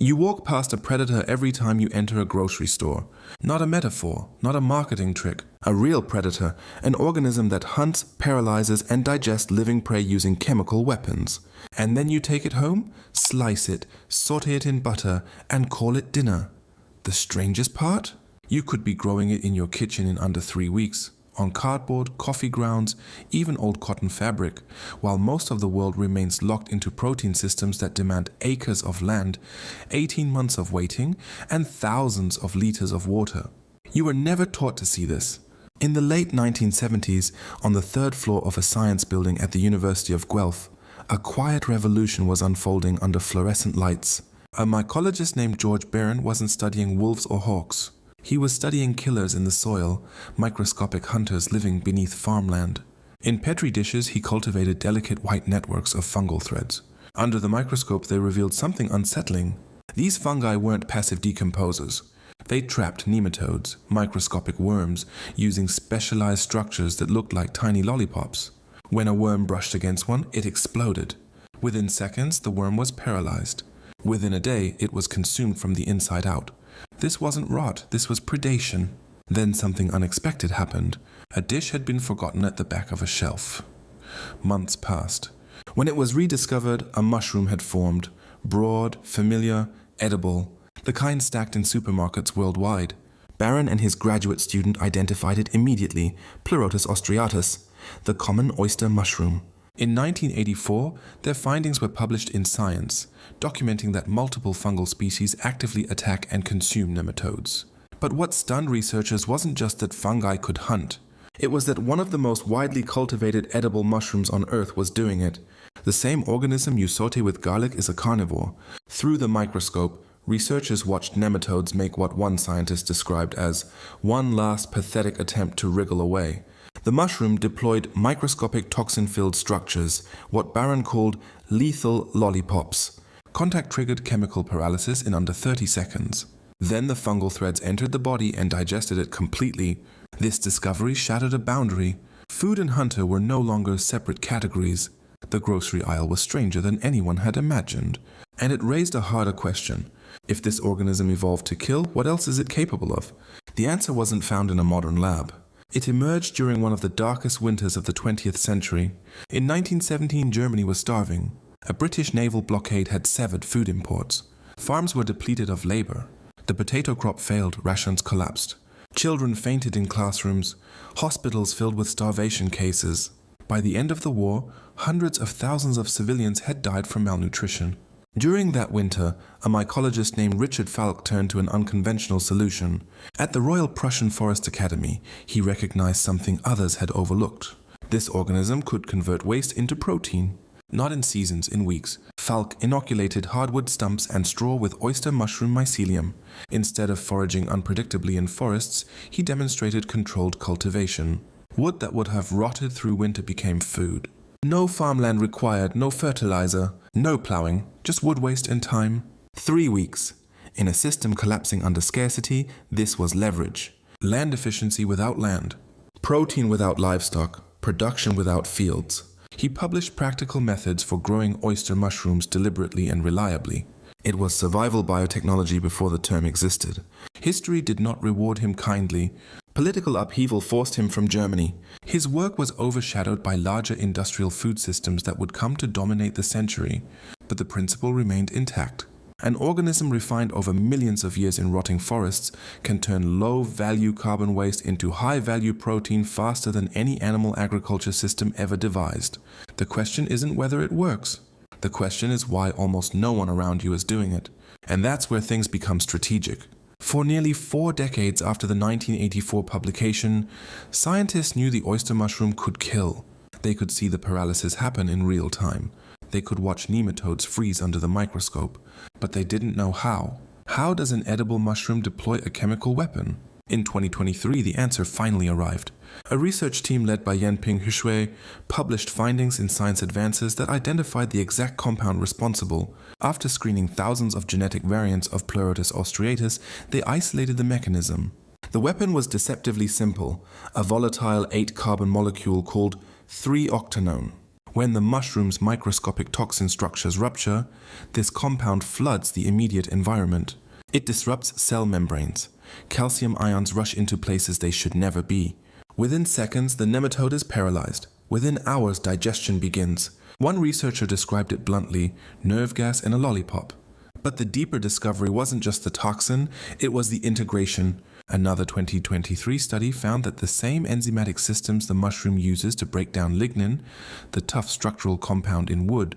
You walk past a predator every time you enter a grocery store. Not a metaphor, not a marketing trick. A real predator, an organism that hunts, paralyzes, and digests living prey using chemical weapons. And then you take it home, slice it, saute it in butter, and call it dinner. The strangest part? You could be growing it in your kitchen in under 3 weeks. On cardboard, coffee grounds, even old cotton fabric, while most of the world remains locked into protein systems that demand acres of land, 18 months of waiting, and thousands of liters of water. You were never taught to see this. In the late 1970s, on the third floor of a science building at the University of Guelph, a quiet revolution was unfolding under fluorescent lights. A mycologist named George Barron wasn't studying wolves or hawks. He was studying killers in the soil, microscopic hunters living beneath farmland. In petri dishes, he cultivated delicate white networks of fungal threads. Under the microscope, they revealed something unsettling. These fungi weren't passive decomposers. They trapped nematodes, microscopic worms, using specialized structures that looked like tiny lollipops. When a worm brushed against one, it exploded. Within seconds, the worm was paralyzed. Within a day, it was consumed from the inside out. This wasn't rot, this was predation. Then something unexpected happened. A dish had been forgotten at the back of a shelf. Months passed. When it was rediscovered, a mushroom had formed. Broad, familiar, edible. The kind stacked in supermarkets worldwide. Barron and his graduate student identified it immediately, Pleurotus austriatus, the common oyster mushroom. In 1984, their findings were published in Science, documenting that multiple fungal species actively attack and consume nematodes. But what stunned researchers wasn't just that fungi could hunt. It was that one of the most widely cultivated edible mushrooms on Earth was doing it. The same organism you saute with garlic is a carnivore. Through the microscope, researchers watched nematodes make what one scientist described as one last pathetic attempt to wriggle away. The mushroom deployed microscopic toxin-filled structures, what Barron called lethal lollipops. Contact triggered chemical paralysis in under 30 seconds. Then the fungal threads entered the body and digested it completely. This discovery shattered a boundary. Food and hunter were no longer separate categories. The grocery aisle was stranger than anyone had imagined. And it raised a harder question. If this organism evolved to kill, what else is it capable of? The answer wasn't found in a modern lab. It emerged during one of the darkest winters of the 20th century. In 1917, Germany was starving. A British naval blockade had severed food imports. Farms were depleted of labor. The potato crop failed, rations collapsed. Children fainted in classrooms. Hospitals filled with starvation cases. By the end of the war, hundreds of thousands of civilians had died from malnutrition. During that winter, a mycologist named Richard Falk turned to an unconventional solution. At the Royal Prussian Forest Academy, he recognized something others had overlooked. This organism could convert waste into protein. Not in seasons, in weeks, Falk inoculated hardwood stumps and straw with oyster mushroom mycelium. Instead of foraging unpredictably in forests, he demonstrated controlled cultivation. Wood that would have rotted through winter became food. No farmland required, no fertilizer, no plowing, just wood waste and time. 3 weeks. In a system collapsing under scarcity, this was leverage. Land efficiency without land. Protein without livestock. Production without fields. He published practical methods for growing oyster mushrooms deliberately and reliably. It was survival biotechnology before the term existed. History did not reward him kindly. Political upheaval forced him from Germany. His work was overshadowed by larger industrial food systems that would come to dominate the century, but the principle remained intact. An organism refined over millions of years in rotting forests can turn low-value carbon waste into high-value protein faster than any animal agriculture system ever devised. The question isn't whether it works. The question is why almost no one around you is doing it. And that's where things become strategic. For nearly 4 decades after the 1984 publication, scientists knew the oyster mushroom could kill. They could see the paralysis happen in real time. They could watch nematodes freeze under the microscope, but they didn't know how. How does an edible mushroom deploy a chemical weapon? In 2023, the answer finally arrived. A research team led by Yanping Hushui published findings in Science Advances that identified the exact compound responsible. After screening thousands of genetic variants of Pleurotus austriatus, they isolated the mechanism. The weapon was deceptively simple, a volatile 8-carbon molecule called 3-octanone. When the mushroom's microscopic toxin structures rupture, this compound floods the immediate environment. It disrupts cell membranes. Calcium ions rush into places they should never be. Within seconds, the nematode is paralyzed. Within hours, digestion begins. One researcher described it bluntly: nerve gas in a lollipop. But the deeper discovery wasn't just the toxin, it was the integration. Another 2023 study found that the same enzymatic systems the mushroom uses to break down lignin, the tough structural compound in wood,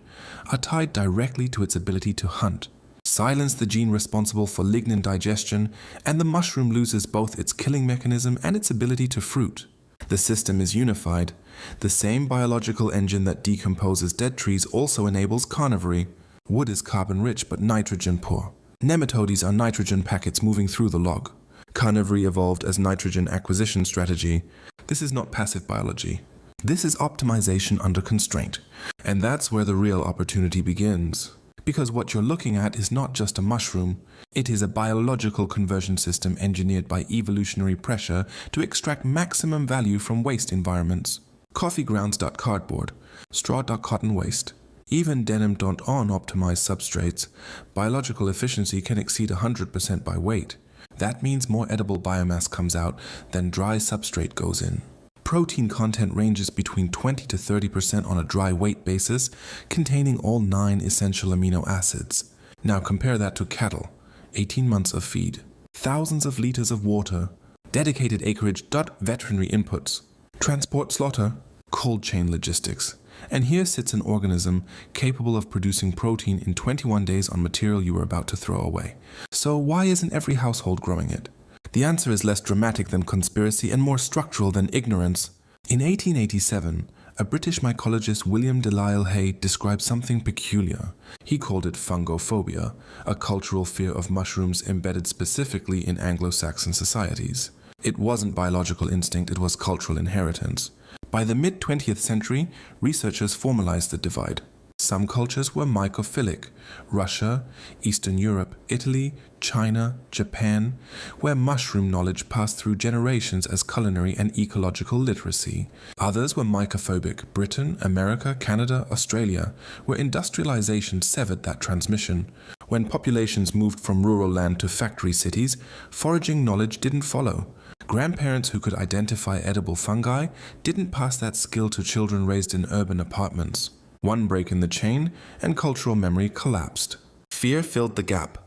are tied directly to its ability to hunt. Silence the gene responsible for lignin digestion, and the mushroom loses both its killing mechanism and its ability to fruit. The system is unified. The same biological engine that decomposes dead trees also enables carnivory. Wood is carbon-rich but nitrogen-poor. Nematodes are nitrogen packets moving through the log. Carnivory evolved as nitrogen acquisition strategy. This is not passive biology. This is optimization under constraint. And that's where the real opportunity begins. Because what you're looking at is not just a mushroom. It is a biological conversion system engineered by evolutionary pressure to extract maximum value from waste environments. Coffee grounds.cardboard, straw.cotton waste. Even denim.on optimized substrates. Biological efficiency can exceed 100% by weight. That means more edible biomass comes out than dry substrate goes in. Protein content ranges between 20 to 30% on a dry weight basis, containing all 9 essential amino acids. Now compare that to cattle, 18 months of feed, thousands of liters of water, dedicated acreage. Veterinary inputs, transport, slaughter, cold chain logistics. And here sits an organism capable of producing protein in 21 days on material you were about to throw away. So why isn't every household growing it? The answer is less dramatic than conspiracy and more structural than ignorance. In 1887, a British mycologist, William Delisle Hay, described something peculiar. He called it fungophobia, a cultural fear of mushrooms embedded specifically in Anglo-Saxon societies. It wasn't biological instinct, it was cultural inheritance. By the mid-20th century, researchers formalized the divide. Some cultures were mycophilic: Russia, Eastern Europe, Italy, China, Japan, where mushroom knowledge passed through generations as culinary and ecological literacy. Others were mycophobic: Britain, America, Canada, Australia, where industrialization severed that transmission. When populations moved from rural land to factory cities, foraging knowledge didn't follow. Grandparents who could identify edible fungi didn't pass that skill to children raised in urban apartments. One break in the chain, and cultural memory collapsed. Fear filled the gap.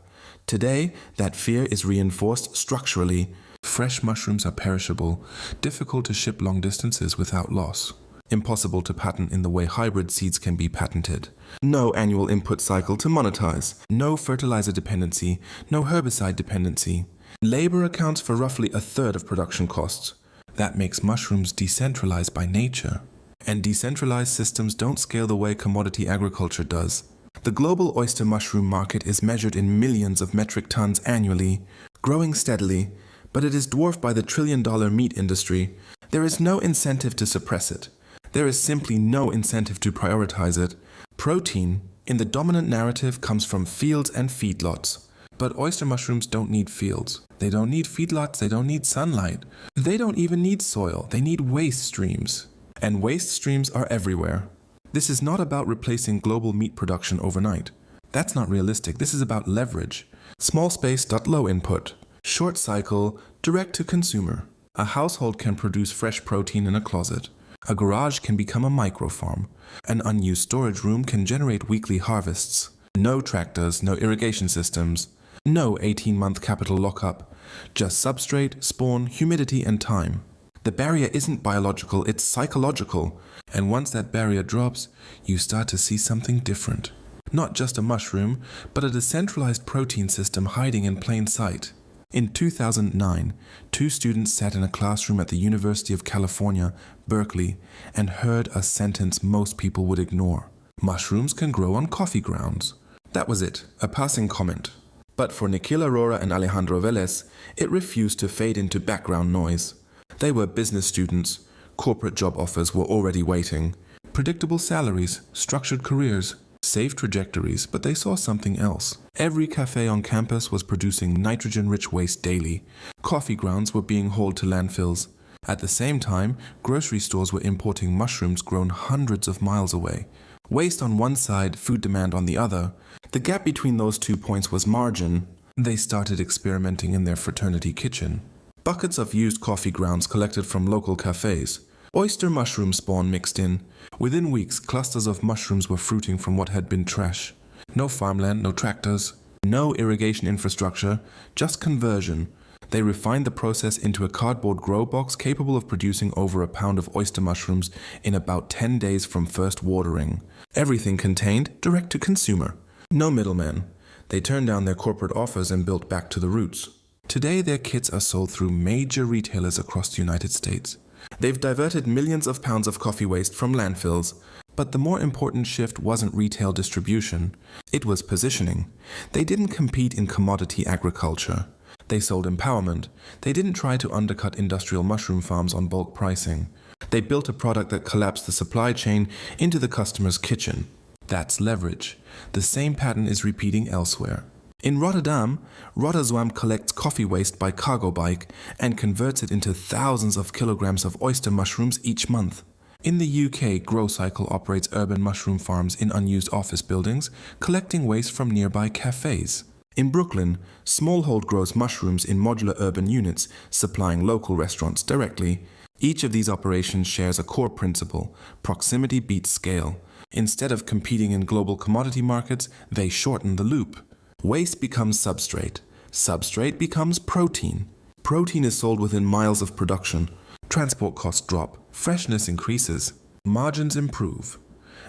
Today, that fear is reinforced structurally. Fresh mushrooms are perishable, difficult to ship long distances without loss. Impossible to patent in the way hybrid seeds can be patented. No annual input cycle to monetize. No fertilizer dependency. No herbicide dependency. Labor accounts for roughly a third of production costs. That makes mushrooms decentralized by nature. And decentralized systems don't scale the way commodity agriculture does. The global oyster mushroom market is measured in millions of metric tons annually, growing steadily, but it is dwarfed by the trillion-dollar meat industry. There is no incentive to suppress it. There is simply no incentive to prioritize it. Protein, in the dominant narrative, comes from fields and feedlots. But oyster mushrooms don't need fields. They don't need feedlots. They don't need sunlight. They don't even need soil. They need waste streams. And waste streams are everywhere. This is not about replacing global meat production overnight. That's not realistic. This is about leverage. Small space, low input. Short cycle, direct to consumer. A household can produce fresh protein in a closet. A garage can become a microfarm. An unused storage room can generate weekly harvests. No tractors, no irrigation systems. No 18-month capital lockup. Just substrate, spawn, humidity, and time. The barrier isn't biological, it's psychological. And once that barrier drops, you start to see something different. Not just a mushroom, but a decentralized protein system hiding in plain sight. In 2009, 2 students sat in a classroom at the University of California, Berkeley, and heard a sentence most people would ignore. Mushrooms can grow on coffee grounds. That was it, a passing comment. But for Nikhil Arora and Alejandro Velez, it refused to fade into background noise. They were business students. Corporate job offers were already waiting. Predictable salaries, structured careers, safe trajectories, but they saw something else. Every cafe on campus was producing nitrogen-rich waste daily. Coffee grounds were being hauled to landfills. At the same time, grocery stores were importing mushrooms grown hundreds of miles away. Waste on one side, food demand on the other. The gap between those 2 points was margin. They started experimenting in their fraternity kitchen. Buckets of used coffee grounds collected from local cafes. Oyster mushroom spawn mixed in. Within weeks, clusters of mushrooms were fruiting from what had been trash. No farmland, no tractors, no irrigation infrastructure, just conversion. They refined the process into a cardboard grow box capable of producing over a pound of oyster mushrooms in about 10 days from first watering. Everything contained direct to consumer. No middleman. They turned down their corporate offers and built back to the roots. Today, their kits are sold through major retailers across the United States. They've diverted millions of pounds of coffee waste from landfills. But the more important shift wasn't retail distribution. It was positioning. They didn't compete in commodity agriculture. They sold empowerment. They didn't try to undercut industrial mushroom farms on bulk pricing. They built a product that collapsed the supply chain into the customer's kitchen. That's leverage. The same pattern is repeating elsewhere. In Rotterdam, Rotterdam collects coffee waste by cargo bike and converts it into thousands of kilograms of oyster mushrooms each month. In the UK, GrowCycle operates urban mushroom farms in unused office buildings, collecting waste from nearby cafes. In Brooklyn, Smallhold grows mushrooms in modular urban units, supplying local restaurants directly. Each of these operations shares a core principle: proximity beats scale. Instead of competing in global commodity markets, they shorten the loop. Waste becomes substrate. Substrate becomes protein. Protein is sold within miles of production. Transport costs drop. Freshness increases. Margins improve.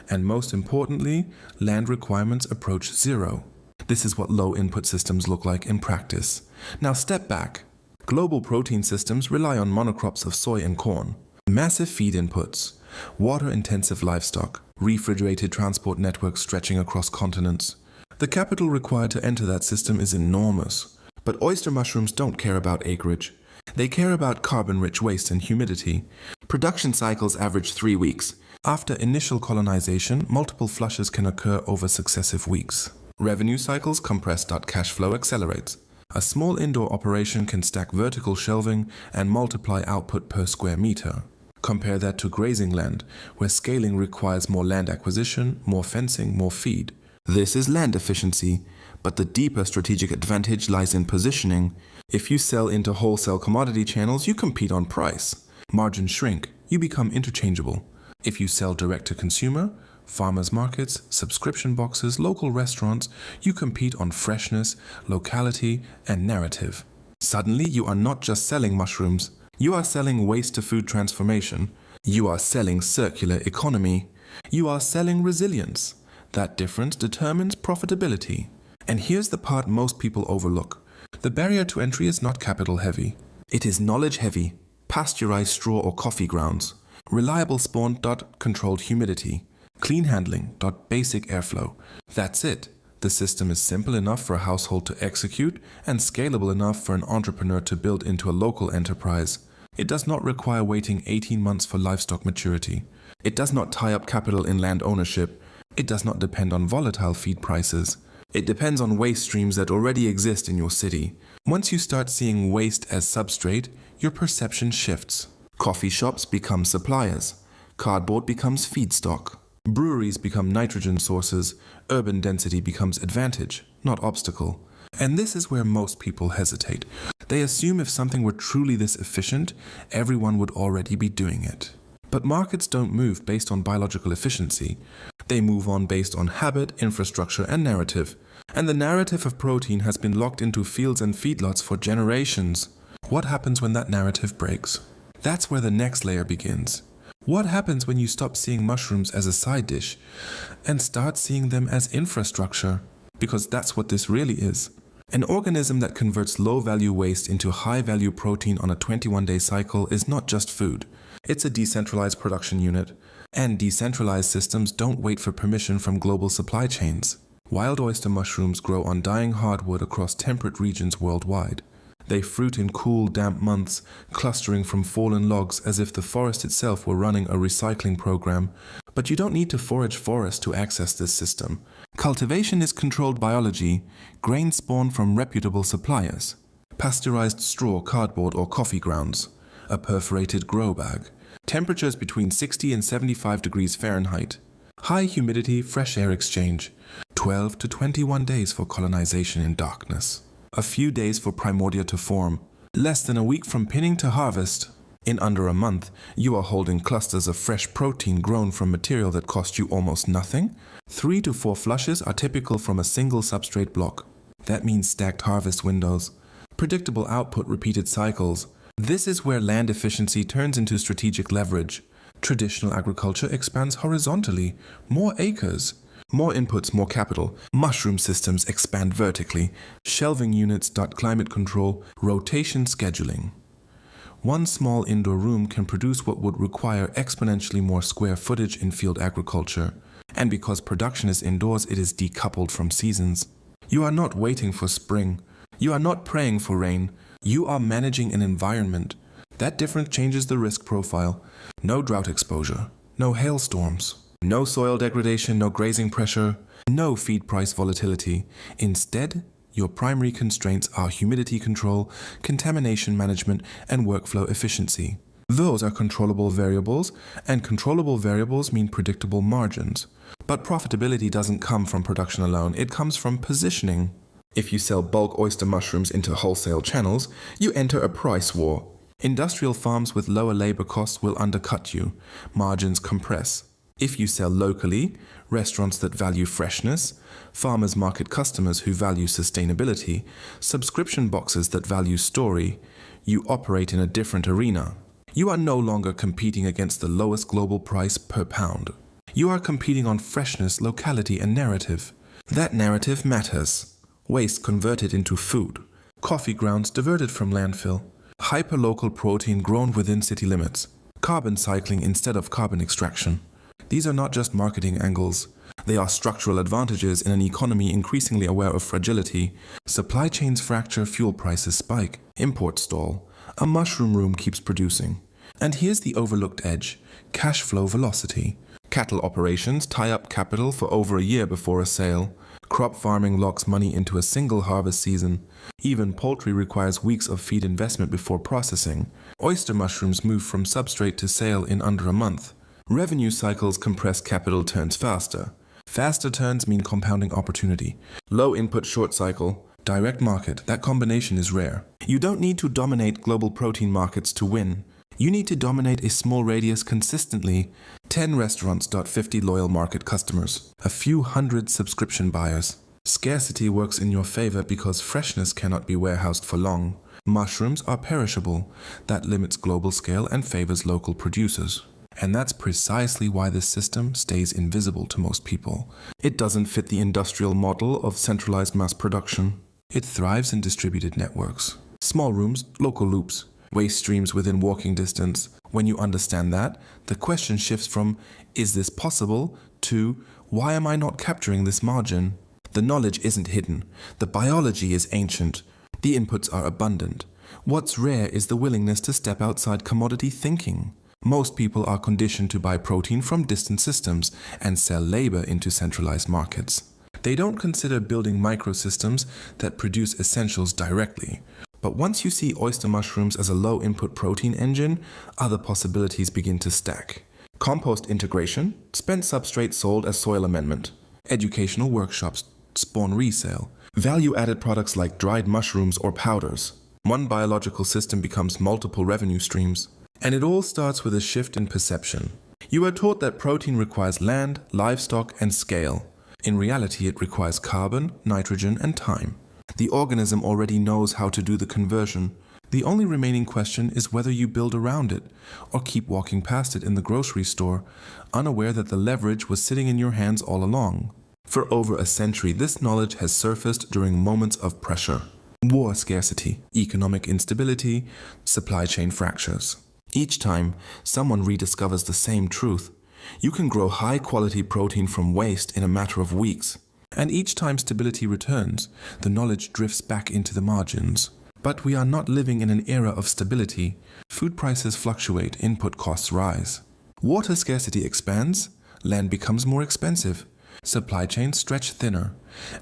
And most importantly, land requirements approach zero. This is what low input systems look like in practice. Now step back. Global protein systems rely on monocrops of soy and corn. Massive feed inputs. Water-intensive livestock. Refrigerated transport networks stretching across continents. The capital required to enter that system is enormous. But oyster mushrooms don't care about acreage. They care about carbon-rich waste and humidity. Production cycles average 3 weeks. After initial colonization, multiple flushes can occur over successive weeks. Revenue cycles compress. Cash flow accelerates. A small indoor operation can stack vertical shelving and multiply output per square meter. Compare that to grazing land, where scaling requires more land acquisition, more fencing, more feed. This is land efficiency, but the deeper strategic advantage lies in positioning. If you sell into wholesale commodity channels, you compete on price. Margins shrink, you become interchangeable. If you sell direct to consumer, farmers markets, subscription boxes, local restaurants, you compete on freshness, locality, and narrative. Suddenly, you are not just selling mushrooms. You are selling waste to food transformation. You are selling circular economy. You are selling resilience. That difference determines profitability. And here's the part most people overlook. The barrier to entry is not capital heavy. It is knowledge heavy. Pasteurized straw or coffee grounds. Reliable spawn. Controlled humidity. Clean handling. Basic airflow. That's it. The system is simple enough for a household to execute and scalable enough for an entrepreneur to build into a local enterprise. It does not require waiting 18 months for livestock maturity. It does not tie up capital in land ownership. It does not depend on volatile feed prices. It depends on waste streams that already exist in your city. Once you start seeing waste as substrate, your perception shifts. Coffee shops become suppliers. Cardboard becomes feedstock. Breweries become nitrogen sources. Urban density becomes advantage, not obstacle. And this is where most people hesitate. They assume if something were truly this efficient, everyone would already be doing it. But markets don't move based on biological efficiency. They move on based on habit, infrastructure, and narrative. And the narrative of protein has been locked into fields and feedlots for generations. What happens when that narrative breaks? That's where the next layer begins. What happens when you stop seeing mushrooms as a side dish and start seeing them as infrastructure? Because that's what this really is. An organism that converts low-value waste into high-value protein on a 21-day cycle is not just food. It's a decentralized production unit. And decentralized systems don't wait for permission from global supply chains. Wild oyster mushrooms grow on dying hardwood across temperate regions worldwide. They fruit in cool, damp months, clustering from fallen logs as if the forest itself were running a recycling program. But you don't need to forage forests to access this system. Cultivation is controlled biology, grains spawn from reputable suppliers. Pasteurized straw, cardboard, or coffee grounds. a perforated grow bag. Temperatures between 60 and 75 degrees Fahrenheit. High humidity, fresh air exchange. 12 to 21 days for colonization in darkness. A few days for primordia to form. Less than a week from pinning to harvest. In under a month, you are holding clusters of fresh protein grown from material that cost you almost nothing. 3 to 4 flushes are typical from a single substrate block. That means stacked harvest windows. Predictable output, repeated cycles. This is where land efficiency turns into strategic leverage. Traditional agriculture expands horizontally. More acres. More inputs, more capital. Mushroom systems expand vertically. Shelving units, climate control, rotation scheduling. One small indoor room can produce what would require exponentially more square footage in field agriculture. And because production is indoors, it is decoupled from seasons. You are not waiting for spring. You are not praying for rain. You are managing an environment. That difference changes the risk profile. No drought exposure. No hailstorms. No soil degradation, no grazing pressure. No feed price volatility. Instead, your primary constraints are humidity control, contamination management, and workflow efficiency. Those are controllable variables, and controllable variables mean predictable margins. But profitability doesn't come from production alone, it comes from positioning. If you sell bulk oyster mushrooms into wholesale channels, you enter a price war. Industrial farms with lower labor costs will undercut you. Margins compress. If you sell locally, restaurants that value freshness, farmers market customers who value sustainability, subscription boxes that value story, you operate in a different arena. You are no longer competing against the lowest global price per pound. You are competing on freshness, locality, and narrative. That narrative matters. Waste converted into food. Coffee grounds diverted from landfill. Hyperlocal protein grown within city limits. Carbon cycling instead of carbon extraction. These are not just marketing angles. They are structural advantages in an economy increasingly aware of fragility. Supply chains fracture, fuel prices spike, imports stall. A mushroom room keeps producing. And here's the overlooked edge: cash flow velocity. Cattle operations tie up capital for over a year before a sale. Crop farming locks money into a single harvest season. Even poultry requires weeks of feed investment before processing. Oyster mushrooms move from substrate to sale in under a month. Revenue cycles compress capital turns faster. Faster turns mean compounding opportunity. Low input short cycle, direct market, that combination is rare. You don't need to dominate global protein markets to win. You need to dominate a small radius consistently. 10 restaurants, 50 loyal market customers, a few hundred subscription buyers. Scarcity works in your favor because freshness cannot be warehoused for long. Mushrooms are perishable. That limits global scale and favors local producers. And that's precisely why this system stays invisible to most people. It doesn't fit the industrial model of centralized mass production. It thrives in distributed networks. Small rooms, local loops, waste streams within walking distance. When you understand that, the question shifts from, is this possible, to, why am I not capturing this margin? The knowledge isn't hidden. The biology is ancient. The inputs are abundant. What's rare is the willingness to step outside commodity thinking. Most people are conditioned to buy protein from distant systems and sell labor into centralized markets. They don't consider building microsystems that produce essentials directly. But once you see oyster mushrooms as a low-input protein engine, other possibilities begin to stack. Compost integration, spent substrate sold as soil amendment. Educational workshops spawn resale. Value-added products like dried mushrooms or powders. One biological system becomes multiple revenue streams. And it all starts with a shift in perception. You are taught that protein requires land, livestock, and scale. In reality, it requires carbon, nitrogen, and time. The organism already knows how to do the conversion. The only remaining question is whether you build around it, or keep walking past it in the grocery store, unaware that the leverage was sitting in your hands all along. For over a century, this knowledge has surfaced during moments of pressure. War scarcity, economic instability, supply chain fractures. Each time, someone rediscovers the same truth. You can grow high-quality protein from waste in a matter of weeks. And each time stability returns, the knowledge drifts back into the margins. But we are not living in an era of stability. Food prices fluctuate, input costs rise. Water scarcity expands, land becomes more expensive. Supply chains stretch thinner.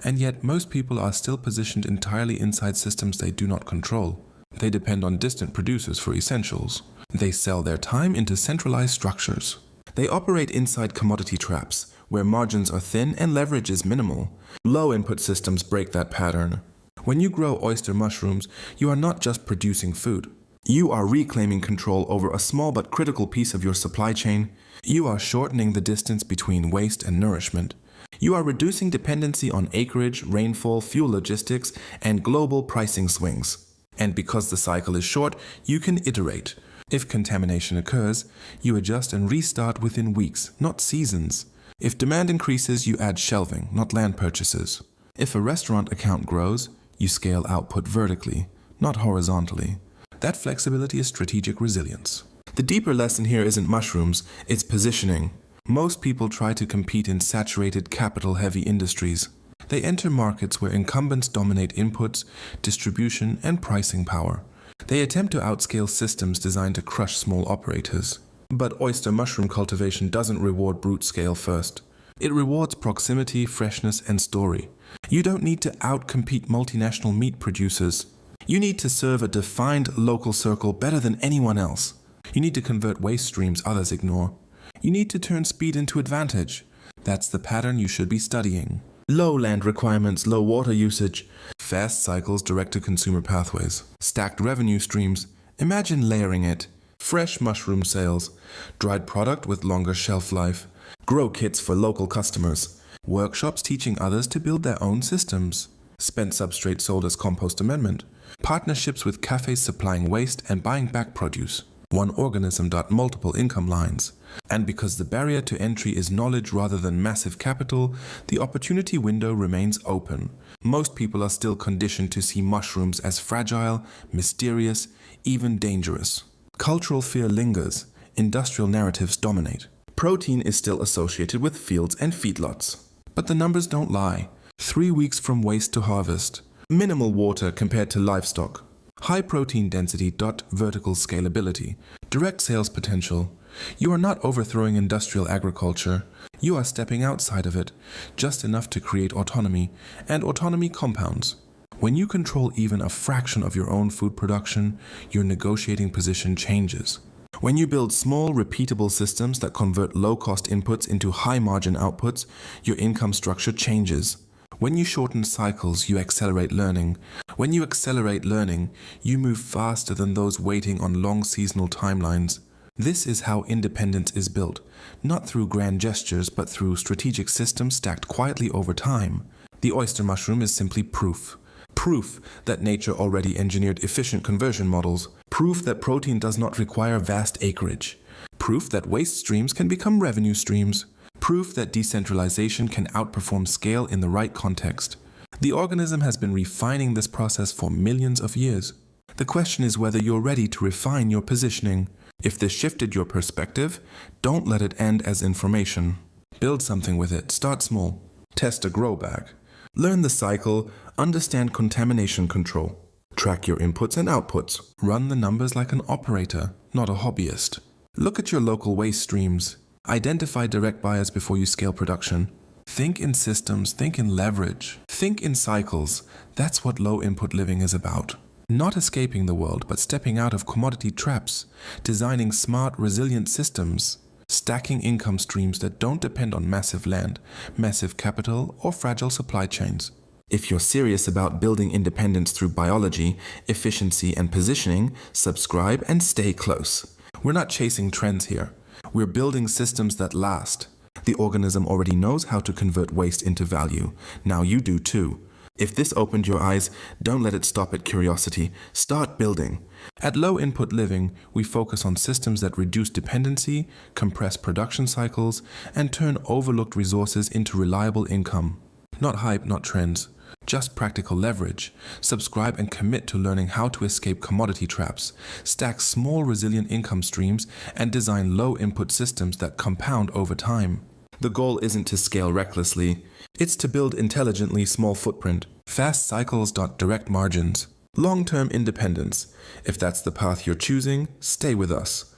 And yet most people are still positioned entirely inside systems they do not control. They depend on distant producers for essentials. They sell their time into centralized structures. They operate inside commodity traps, where margins are thin and leverage is minimal. Low-input systems break that pattern. When you grow oyster mushrooms, you are not just producing food. You are reclaiming control over a small but critical piece of your supply chain. You are shortening the distance between waste and nourishment. You are reducing dependency on acreage, rainfall, fuel logistics, and global pricing swings. And because the cycle is short, you can iterate. If contamination occurs, you adjust and restart within weeks, not seasons. If demand increases, you add shelving, not land purchases. If a restaurant account grows, you scale output vertically, not horizontally. That flexibility is strategic resilience. The deeper lesson here isn't mushrooms, it's positioning. Most people try to compete in saturated, capital-heavy industries. They enter markets where incumbents dominate inputs, distribution, and pricing power. They attempt to outscale systems designed to crush small operators. But oyster mushroom cultivation doesn't reward brute scale first. It rewards proximity, freshness, and story. You don't need to outcompete multinational meat producers. You need to serve a defined local circle better than anyone else. You need to convert waste streams others ignore. You need to turn speed into advantage. That's the pattern you should be studying. Low land requirements, low water usage, fast cycles, direct-to-consumer pathways, stacked revenue streams. Imagine layering it. Fresh mushroom sales, dried product with longer shelf life, grow kits for local customers, workshops teaching others to build their own systems, spent substrate sold as compost amendment, partnerships with cafes supplying waste and buying back produce. One organism. Multiple income lines. And because the barrier to entry is knowledge rather than massive capital, the opportunity window remains open. Most people are still conditioned to see mushrooms as fragile, mysterious, even dangerous. Cultural fear lingers. Industrial narratives dominate. Protein is still associated with fields and feedlots. But the numbers don't lie. 3 weeks from waste to harvest. Minimal water compared to livestock. High protein density. Vertical scalability. Direct sales potential. You are not overthrowing industrial agriculture. You are stepping outside of it, just enough to create autonomy, and autonomy compounds. When you control even a fraction of your own food production, your negotiating position changes. When you build small, repeatable systems that convert low-cost inputs into high-margin outputs, your income structure changes. When you shorten cycles, you accelerate learning. When you accelerate learning, you move faster than those waiting on long seasonal timelines. This is how independence is built, not through grand gestures, but through strategic systems stacked quietly over time. The oyster mushroom is simply proof. Proof that nature already engineered efficient conversion models. Proof that protein does not require vast acreage. Proof that waste streams can become revenue streams. Proof that decentralization can outperform scale in the right context. The organism has been refining this process for millions of years. The question is whether you're ready to refine your positioning. If this shifted your perspective, don't let it end as information. Build something with it. Start small. Test a grow bag. Learn the cycle. Understand contamination control. Track your inputs and outputs. Run the numbers like an operator, not a hobbyist. Look at your local waste streams. Identify direct buyers before you scale production. Think in systems, think in leverage, think in cycles. That's what low input living is about. Not escaping the world, but stepping out of commodity traps, designing smart, resilient systems, stacking income streams that don't depend on massive land, massive capital, or fragile supply chains. If you're serious about building independence through biology, efficiency, and positioning, subscribe and stay close. We're not chasing trends here. We're building systems that last. The organism already knows how to convert waste into value. Now you do too. If this opened your eyes, don't let it stop at curiosity. Start building. At Low Input Living, we focus on systems that reduce dependency, compress production cycles, and turn overlooked resources into reliable income. Not hype, not trends. Just practical leverage. Subscribe and commit to learning how to escape commodity traps, stack small resilient income streams, and design low-input systems that compound over time. The goal isn't to scale recklessly. It's to build intelligently, small footprint, fast cycles. Direct margins. Long-term independence. If that's the path you're choosing, stay with us.